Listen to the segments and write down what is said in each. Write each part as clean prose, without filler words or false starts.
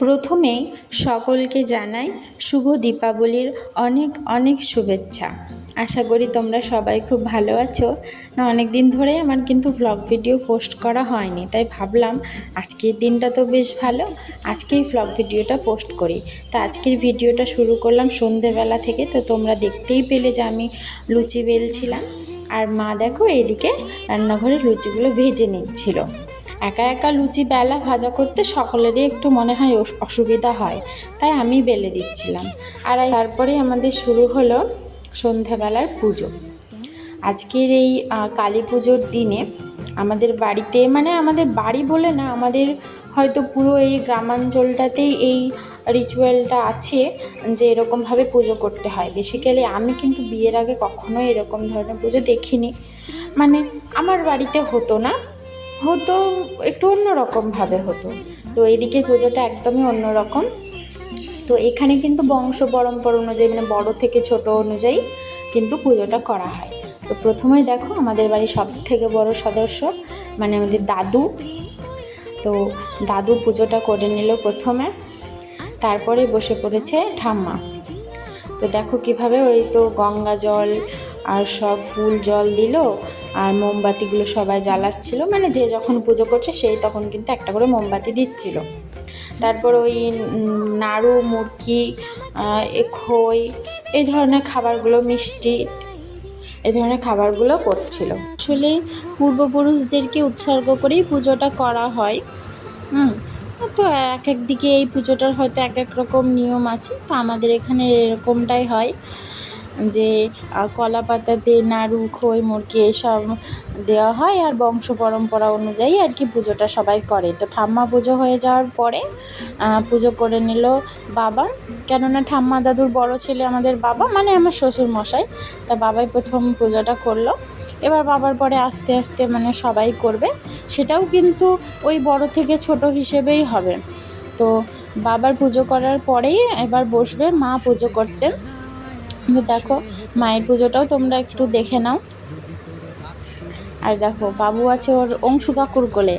প্রথমেই সকলকে জানাই শুভ দীপাবলির অনেক অনেক শুভেচ্ছা। আশা করি তোমরা সবাই খুব ভালো আছো। অনেক দিন ধরে আমার কিন্তু ভ্লগ ভিডিও পোস্ট করা হয়নি, তাই ভাবলাম আজকের দিনটা তো বেশ ভালো, আজকেই ভ্লগ ভিডিওটা পোস্ট করি। তা আজকের ভিডিওটা শুরু করলাম সন্ধেবেলা থেকে। তো তোমরা দেখতেই পেলে যে আমি লুচি বেলছিলাম, আর মা দেখো এইদিকে রান্নাঘরে লুচিগুলো ভেজে নিচ্ছিল। একা একা লুচি বেলা ভাজা করতে সকলেরই একটু মনে হয় অসুবিধা হয়, তাই আমি বেলে দিচ্ছিলাম। আর তারপরে আমাদের শুরু হলো সন্ধ্যাবেলার পুজো। আজকের এই কালী পুজোর দিনে আমাদের বাড়িতে, মানে আমাদের বাড়ি বলে না, আমাদের হয়তো পুরো এই গ্রামাঞ্চলটাতেই এই রিচুয়ালটা আছে যে এরকমভাবে পুজো করতে হয়। বেসিক্যালি আমি কিন্তু বিয়ের আগে কখনোই এরকম ধরনের পুজো দেখিনি। মানে আমার বাড়িতে হতো না, হতো একটু অন্যরকমভাবে হতো। তো এইদিকে পুজোটা একদমই অন্যরকম। তো এখানে কিন্তু বংশ পরম্পরা অনুযায়ী, মানে বড় থেকে ছোট অনুযায়ী কিন্তু পুজোটা করা হয়। তো প্রথমেই দেখো আমাদের বাড়ির সব থেকে বড় সদস্য মানে আমাদের দাদু। তো দাদু পুজোটা করে নিল প্রথমে, তারপরে বসে পড়েছে ঠাম্মা। তো দেখো কিভাবে ওই তো গঙ্গা জল আর সব ফুল জল দিল, আর মোমবাতিগুলো সবাই জ্বালাচ্ছিল, মানে যে যখন পুজো করছে সেই তখন কিন্তু একটা করে মোমবাতি দিচ্ছিল। তারপর ওই নাড়ু, মুরকি, খই, এই ধরনের খাবারগুলো, মিষ্টি, এই ধরনের খাবারগুলো করছিল। আসলে পূর্বপুরুষদেরকে উৎসর্গ করেই পুজোটা করা হয়। তো এক এক দিকে এই পুজোটার হয়তো এক এক রকম নিয়ম আছে। তো আমাদের এখানে এরকমটাই হয় যে কলা পাতাতে নাড়ু, খই, মুরকি এসব দেওয়া হয়, আর বংশ পরম্পরা অনুযায়ী আর কি পুজোটা সবাই করে। তো ঠাম্মা পুজো হয়ে যাওয়ার পরে পুজো করে নিল বাবা, কেননা ঠাম্মা দাদুর বড় ছেলে আমাদের বাবা, মানে আমার শ্বশুর মশাই। তা বাবাই প্রথম পুজোটা করলো। এবার বাবার পরে আস্তে আস্তে মানে সবাই করবে, সেটাও কিন্তু ওই বড় থেকে ছোট হিসেবেই হবে। তো বাবার পুজো করার পরেই এবার বসবে মা পুজো করতে। তো দেখো মায়ের পুজোটাও তোমরা একটু দেখে নাও। আর দেখো বাবু আছে ওর অংশু কাকুর কোলে।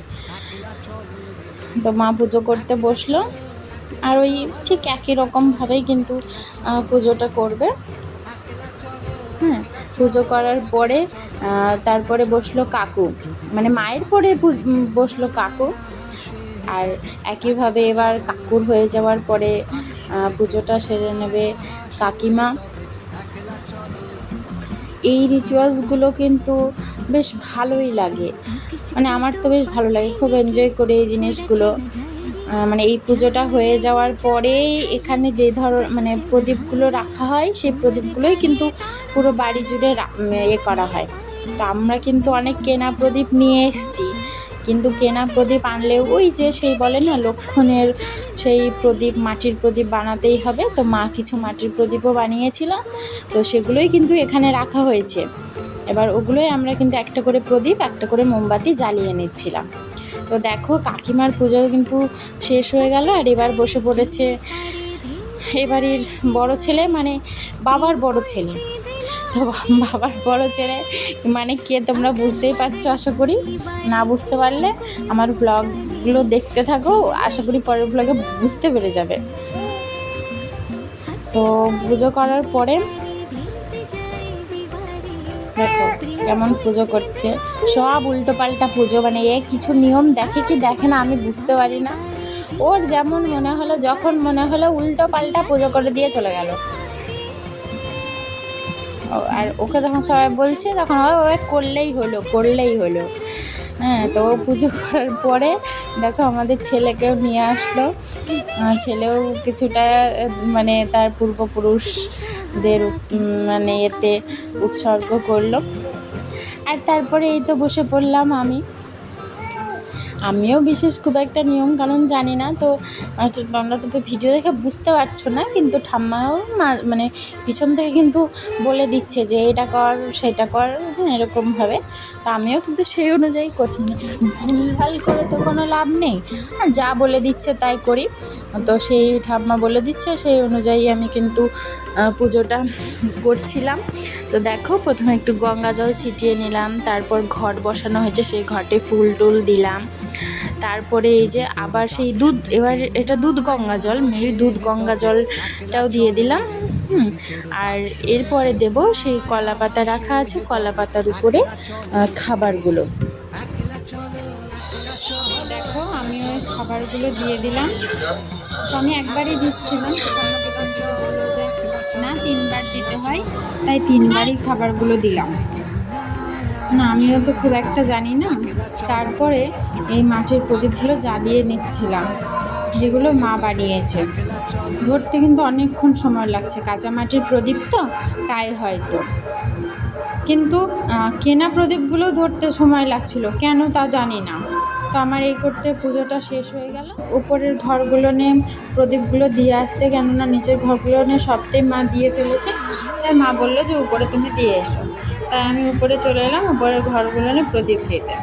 তো মা পুজো করতে বসলো, আর ওই ঠিক একই রকমভাবেই কিন্তু পুজোটা করবে। পুজো করার পরে তারপরে বসলো কাকু, মানে মায়ের পরে বসলো কাকু। আর একইভাবে এবার কাকুর হয়ে যাওয়ার পরে পুজোটা সেরে নেবে কাকিমা। এই রিচুয়ালসগুলো কিন্তু বেশ ভালোই লাগে, মানে আমার তো বেশ ভালো লাগে, খুব এনজয় করে এই জিনিসগুলো। মানে এই পুজোটা হয়ে যাওয়ার পরেই এখানে যে মানে প্রদীপগুলো রাখা হয়, সেই প্রদীপগুলোই কিন্তু পুরো বাড়ি জুড়ে করা হয়। তো আমরা কিন্তু অনেক কেনা প্রদীপ নিয়ে এসেছি, কিন্তু কেনা প্রদীপ আনলেও ওই যে সেই বলে না লক্ষণের সেই প্রদীপ, মাটির প্রদীপ বানাতেই হবে। তো মা কিছু মাটির প্রদীপও বানিয়েছিল, তো সেগুলোই কিন্তু এখানে রাখা হয়েছে। এবার ওগুলোই আমরা কিন্তু একটা করে প্রদীপ, একটা করে মোমবাতি জ্বালিয়ে নিচ্ছিলাম। তো দেখো কাকিমার পুজো কিন্তু শেষ হয়ে গেল, আর এবার বসে পড়েছে এবারের বড় ছেলে, মানে বাবার বড় ছেলে। তো বাবার বড় ছেলে মানে কে তোমরা বুঝতেই পারছো আশা করি। না বুঝতে পারলে আমার ভ্লগগুলো দেখতে থাকো, আশা করি পরের ভ্লগে বুঝতে পেরে যাবে। তো পুজো করার পরে দেখো কেমন পুজো করছে, সব উল্টোপাল্টা পুজো, মানে এ কিছু নিয়ম দেখে কি দেখে না আমি বুঝতে পারি না। ওর যেমন মনে হলো, যখন মনে হলো উল্টো পাল্টা পুজো করে দিয়ে চলে গেল। আর ওকে যখন সবাই বলছে তখন ও করলেই হলো। তো ও পুজো করার পরে দেখো আমাদের ছেলেকেও নিয়ে আসলো। ছেলেও কিছুটা মানে তার পূর্বপুরুষদের মানে এতে উৎসর্গ করলো। আর তারপরে এই তো বসে পড়লাম আমিও বিশেষ খুব একটা নিয়ম কানুন জানি না। তো তোমরা তো ভিডিও দেখে বুঝতে পারছো না, কিন্তু ঠাম্মাও মানে পিছন থেকে কিন্তু বলে দিচ্ছে যে এটা কর সেটা কর, এরকমভাবে। তো আমিও কিন্তু সেই অনুযায়ী করছি না, ভুলভাল করে তো কোনো লাভ নেই, যা বলে দিচ্ছে তাই করি। তো সেই ঠাম্মা বলে দিচ্ছে, সেই অনুযায়ী আমি কিন্তু পুজোটা করছিলাম। তো দেখো প্রথমে একটু গঙ্গা জল ছিটিয়ে নিলাম, তারপর ঘট বসানো হয়েছে সেই ঘটে ফুল টুল দিলাম, তারপরে এই যে আবার সেই দুধ, এবার এটা দুধ গঙ্গা জল, মেবি দুধ গঙ্গা জলটাও দিয়ে দিলাম। আর এরপরে দেব সেই কলা পাতা রাখা আছে, কলা পাতার উপরে খাবারগুলো। দেখো আমি ওই খাবারগুলো দিয়ে দিলাম। তো আমি একবারই দিচ্ছিলাম, আমাকে কিন্তু বললো যে না 3বার দিতে হয়, তাই 3বারই খাবারগুলো দিলাম। না আমিও তো খুব একটা জানি না। তারপরে এই মাটির প্রদীপগুলো জ্বালিয়ে নিচ্ছিলাম, যেগুলো মা বানিয়েছে। ধরতে কিন্তু অনেকক্ষণ সময় লাগছে, কাঁচা মাটির প্রদীপ তো তাই হয়তো, কিন্তু কেনা প্রদীপগুলো ধরতে সময় লাগছিল, কেন তা জানি না। তো আমার এই করতে পুজোটা শেষ হয়ে গেল। উপরের ঘরগুলো নিয়ে প্রদীপগুলো দিয়ে আসতে, কেননা নিচের ঘরগুলো নিয়ে সবটাই মা দিয়ে ফেলেছে, তাই মা বললো যে উপরে তুমি দিয়ে এসো। তাই আমি উপরে চলে এলাম উপরের ঘরগুলো নিয়ে প্রদীপ দিতে।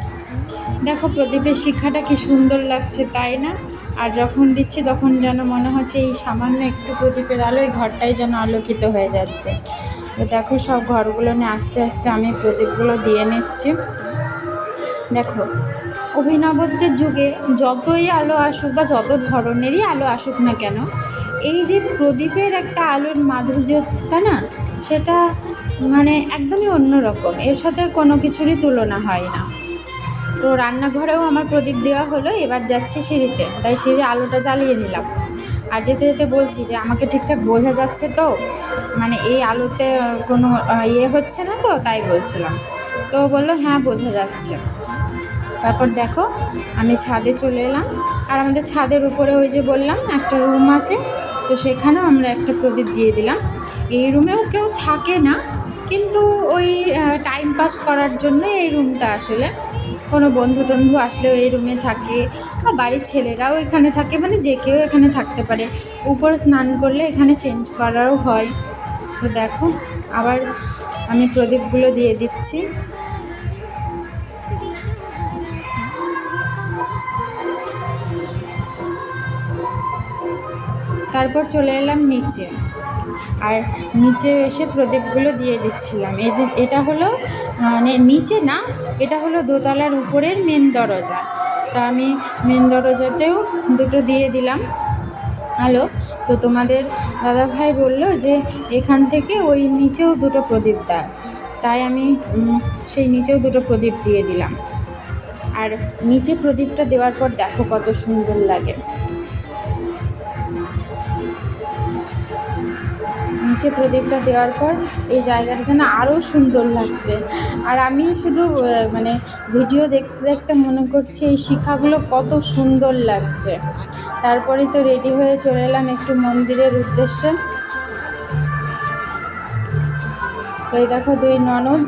দেখো প্রদীপের শিখাটা কি সুন্দর লাগছে, তাই না? আর যখন দিচ্ছি তখন যেন মনে হচ্ছে এই সামান্য একটু প্রদীপের আলোয় ঘরটাই যেন আলোকিত হয়ে যাচ্ছে। তো দেখো সব ঘরগুলো নিয়ে আস্তে আস্তে আমি প্রদীপগুলো দিয়ে নিচ্ছি। দেখো অভিনবত্বের যুগে যতই আলো আসুক বা যত ধরনেরই আলো আসুক না কেন, এই যে প্রদীপের একটা আলোর মাধুর্যতা না, সেটা মানে একদমই অন্যরকম, এর সাথে কোনো কিছুরই তুলনা হয় না। তো রান্নাঘরেও আমার প্রদীপ দেওয়া হলো, এবার যাচ্ছি সিঁড়িতে, তাই সিঁড়ির আলোটা জ্বালিয়ে নিলাম। আর যেতে যেতে বলছি যে আমাকে ঠিকঠাক বোঝা যাচ্ছে তো, মানে এই আলোতে কোনো হচ্ছে না তো, তাই বলছিলাম। তো বললো হ্যাঁ বোঝা যাচ্ছে। তারপর দেখো আমি ছাদে চলে এলাম, আর আমাদের ছাদের উপরে ওই যে বললাম একটা রুম আছে, তো সেখানেও আমরা একটা প্রদীপ দিয়ে দিলাম। এই রুমেও কেউ থাকে না, কিন্তু ওই টাইম পাস করার জন্য এই রুমটা, আসলে কোনো বন্ধু টন্ধু আসলেও এই রুমে থাকে, বা বাড়ির ছেলেরাও এখানে থাকে, মানে যে কেউ এখানে থাকতে পারে। উপরে স্নান করলে এখানে চেঞ্জ করারও হয়। তো দেখো আবার আমি প্রদীপগুলো দিয়ে দিচ্ছি। তারপর চলে এলাম নিচে, আর নিচে এসে প্রদীপগুলো দিয়ে দিচ্ছিলাম। এই যে এটা হলো মানে নিচে না, এটা হলো দোতলার উপরের মেন দরজা। তা আমি মেন দরজাতেও দুটো দিয়ে দিলাম আলো। তো তোমাদের দাদাভাই বললো যে এখান থেকে ওই নিচেও দুটো প্রদীপ দেয়, তাই আমি সেই নিচেও দুটো প্রদীপ দিয়ে দিলাম। আর নিচে প্রদীপটা দেওয়ার পর দেখো কত সুন্দর লাগে। নিচে প্রদীপটা দেওয়ার পর এই জায়গাটা যেন আরও সুন্দর লাগছে। আর আমি শুধু মানে ভিডিও দেখতে দেখতে মনে করছি এই শিখাগুলো কত সুন্দর লাগছে। তারপরেই তো রেডি হয়ে চলে এলাম একটু মন্দিরের উদ্দেশ্যে। তো এই দেখো 2 ননদ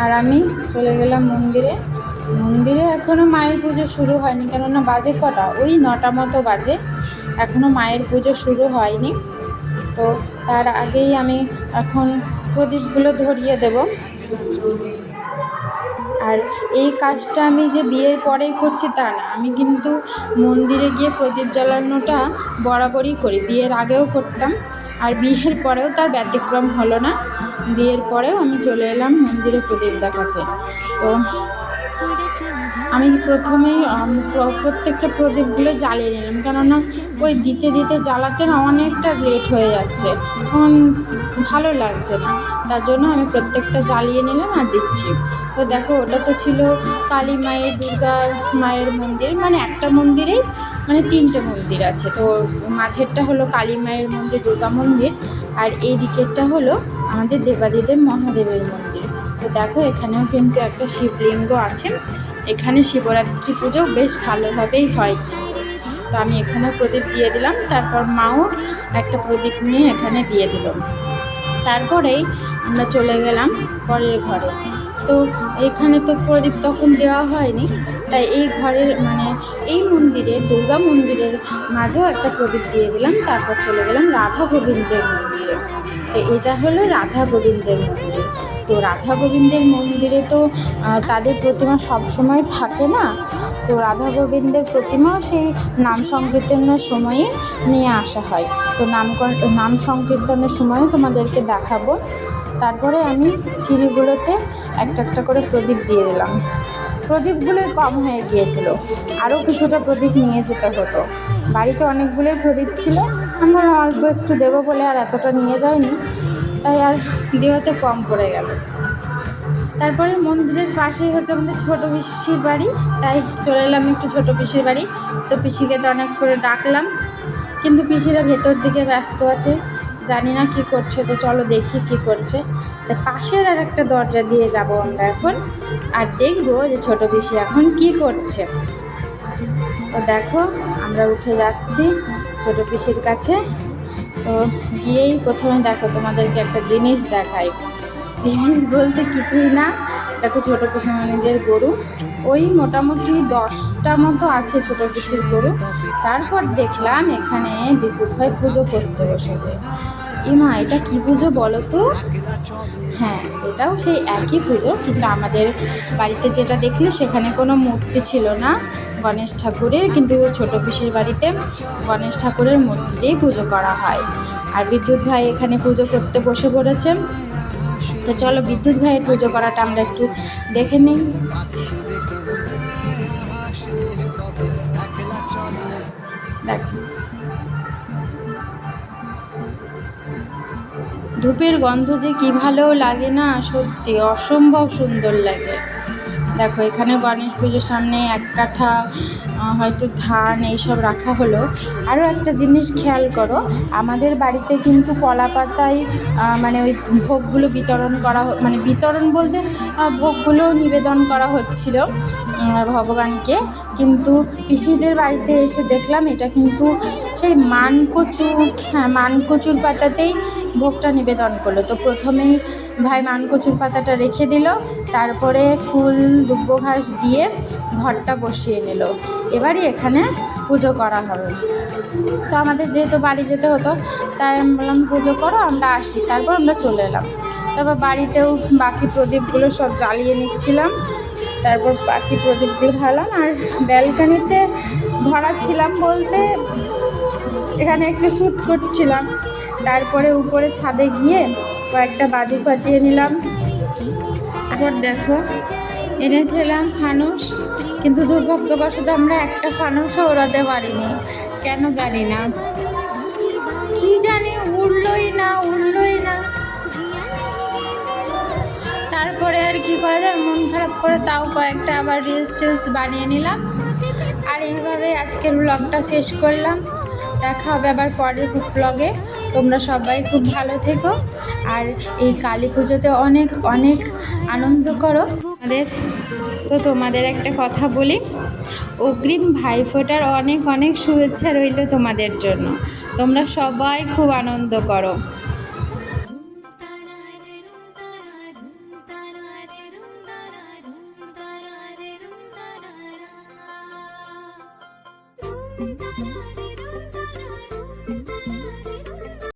আর আমি চলে গেলাম মন্দিরে। মন্দিরে এখনও মায়ের পুজো শুরু হয়নি, কেননা বাজে কটা, ওই 9টা মতো বাজে, এখনও মায়ের পুজো শুরু হয়নি। তো তার আগেই আমি এখন প্রদীপগুলো ধরিয়ে দেব। আর এই কাজটা আমি যে বিয়ের পরেই করছি তা না, আমি কিন্তু মন্দিরে গিয়ে প্রদীপ জ্বালানোটা বরাবরই করি, বিয়ের আগেও করতাম, আর বিয়ের পরেও তার ব্যতিক্রম হলো না। বিয়ের পরেও আমি চলে এলাম মন্দিরে প্রদীপ দেখাতে। তো আমি প্রথমেই প্রত্যেকটা প্রদীপগুলো জ্বালিয়ে নিলাম, কেননা ওই দিতে দিতে জ্বালাতে না অনেকটা লেট হয়ে যাচ্ছে, ভালো লাগছে না, তার জন্য আমি প্রত্যেকটা জ্বালিয়ে নিলাম আর দিচ্ছি। তো দেখো ওটা তো ছিল কালী মায়ের, দুর্গা মায়ের মন্দির, মানে একটা মন্দিরেই মানে 3টে মন্দির আছে। তো মাঝেরটা হলো কালী মায়ের মন্দির, দুর্গা মন্দির, আর এই দিকেরটা হলো আমাদের দেবাদিদেব মহাদেবের মন্দির। তো দেখো এখানেও কিন্তু একটা শিবলিঙ্গ আছে, এখানে শিবরাত্রি পুজো বেশ ভালোভাবেই হয়। তো আমি এখানে প্রদীপ দিয়ে দিলাম, তারপর মাও একটা প্রদীপ নিয়ে এখানে দিয়ে দিল। তারপরেই আমরা চলে গেলাম পরের ঘরে। তো এখানে তো প্রদীপ তখন দেওয়া হয়নি, তাই এই ঘরের মানে এই মন্দিরে, দুর্গা মন্দিরের মাঝেও একটা প্রদীপ দিয়ে দিলাম। তারপর চলে গেলাম রাধা গোবিন্দের মন্দিরে। তো এটা হলো রাধা গোবিন্দের মন্দির। তো রাধা গোবিন্দের মন্দিরে তো তাদের প্রতিমা সব সময় থাকে না, তো তো রাধা গোবিন্দের প্রতিমাও সেই নাম সংকীর্তনের সময়ই নিয়ে আসা হয়। তো নাম সংকীর্তনের সময়ও তোমাদেরকে দেখাবো। তারপরে আমি সিঁড়িগুলোতে একটা একটা করে প্রদীপ দিয়ে দিলাম। প্রদীপগুলোই কম হয়ে গিয়েছিল, আরও কিছুটা প্রদীপ নিয়ে যেতে হতো। বাড়িতে অনেকগুলোই প্রদীপ ছিল, আমরা অল্প একটু দেবো বলে আর এতটা নিয়ে যাইনি, তাই আর দেওয়াতে কম পড়ে গেল। তারপরে মন্দিরের পাশেই হচ্ছে আমাদের ছোটো পিসির বাড়ি, তাই চলে এলাম একটু ছোটো পিসির বাড়ি। তো পিসিকে তো অনেক করে ডাকলাম, কিন্তু পিসিরা ভেতর দিকে ব্যস্ত আছে, জানি না কি করছে। তো চলো দেখি কি করছে। তো পাশের আর একটা দরজা দিয়ে যাব আমরা এখন, আর দেখবো যে ছোটো পিসি এখন কি করছে। তো দেখো আমরা উঠে যাচ্ছি ছোটো পিসির কাছে। তো গিয়েই প্রথমে দেখো তোমাদেরকে একটা জিনিস দেখাই। জিনিস বলতে কিছুই না, দেখো ছোটো পিসিমণিদের গরু ওই মোটামুটি 10টা মতো আছে ছোটো পিসির গরু। তারপর দেখলাম এখানে বিদ্যুৎ ভাই পুজো করতে বসেছে। মা এটা কি পুজো বলো তো? হ্যাঁ, এটাও সেই একই পুজো, কিন্তু আমাদের বাড়িতে যেটা দেখলে সেখানে কোনো মূর্তি ছিল না গণেশ ঠাকুরের, কিন্তু ছোটো পিসির বাড়িতে গণেশ ঠাকুরের মূর্তি দিয়েই পুজো করা হয়। আর বিদ্যুৎ ভাই এখানে পুজো করতে বসে পড়েছে। তো চলো বিদ্যুৎ ভাইয়ের পুজো করাটা আমরা একটু দেখে নিই। দেখো ধূপের গন্ধ যে কি ভালো লাগে না, সত্যি অসম্ভব সুন্দর লাগে। দেখো এখানে গণেশ পুজোর সামনে 1 কাঠা হয়তো ধান এইসব রাখা হলো। আরও একটা জিনিস খেয়াল করো, আমাদের বাড়িতে কিন্তু কলা পাতায় মানে ওই ভোগগুলো বিতরণ করা, মানে বিতরণ বলতে ভোগগুলো নিবেদন করা হচ্ছিল ভগবানকে। কিন্তু পিসিদের বাড়িতে এসে দেখলাম এটা কিন্তু সেই মানকচু, হ্যাঁ মানকচুর পাতাতেই ভোগটা নিবেদন করলো। তো প্রথমেই ভাই মানকচুর পাতাটা রেখে দিল, তারপরে ফুল দুব্ব ঘাস দিয়ে ঘরটা বসিয়ে নিল। এবারই এখানে পুজো করা হবে। তো আমাদের যেহেতু বাড়ি যেতে হতো, তাই আমি বললাম পুজো করো, আমরা আসি। তারপর আমরা চলে এলাম। তারপর বাড়িতেও বাকি প্রদীপগুলো সব জ্বালিয়ে নিচ্ছিলাম, তারপর বাকি প্রদীপগুলো ধরালাম। আর ব্যালকানিতে ধরাচ্ছিলাম বলতে এখানে একটু শ্যুট করছিলাম। তারপরে উপরে ছাদে গিয়ে কয়েকটা বাজি ফাটিয়ে নিলাম। তারপর দেখো এনেছিলাম ফানুস, কিন্তু দুর্ভাগ্যবশত আমরা একটা ফানুসও ওড়াতে পারিনি, কেন জানি না, কি জানি উড়লই না। তারপরে আর কি করা যায়, মন খারাপ করে তাও কয়েকটা আবার রিলস বানিয়ে নিলাম। আর এইভাবে আজকের ব্লগটা শেষ করলাম। দেখা হবে আবার পরের ব্লগে। তোমরা সবাই খুব ভালো থেকো, আর এই কালী পুজোতে অনেক অনেক আনন্দ করো। তোমাদের একটা কথা বলি, অগ্রিম ভাইফোঁটার অনেক অনেক শুভেচ্ছা রইল তোমাদের জন্য। তোমরা সবাই খুব আনন্দ করো।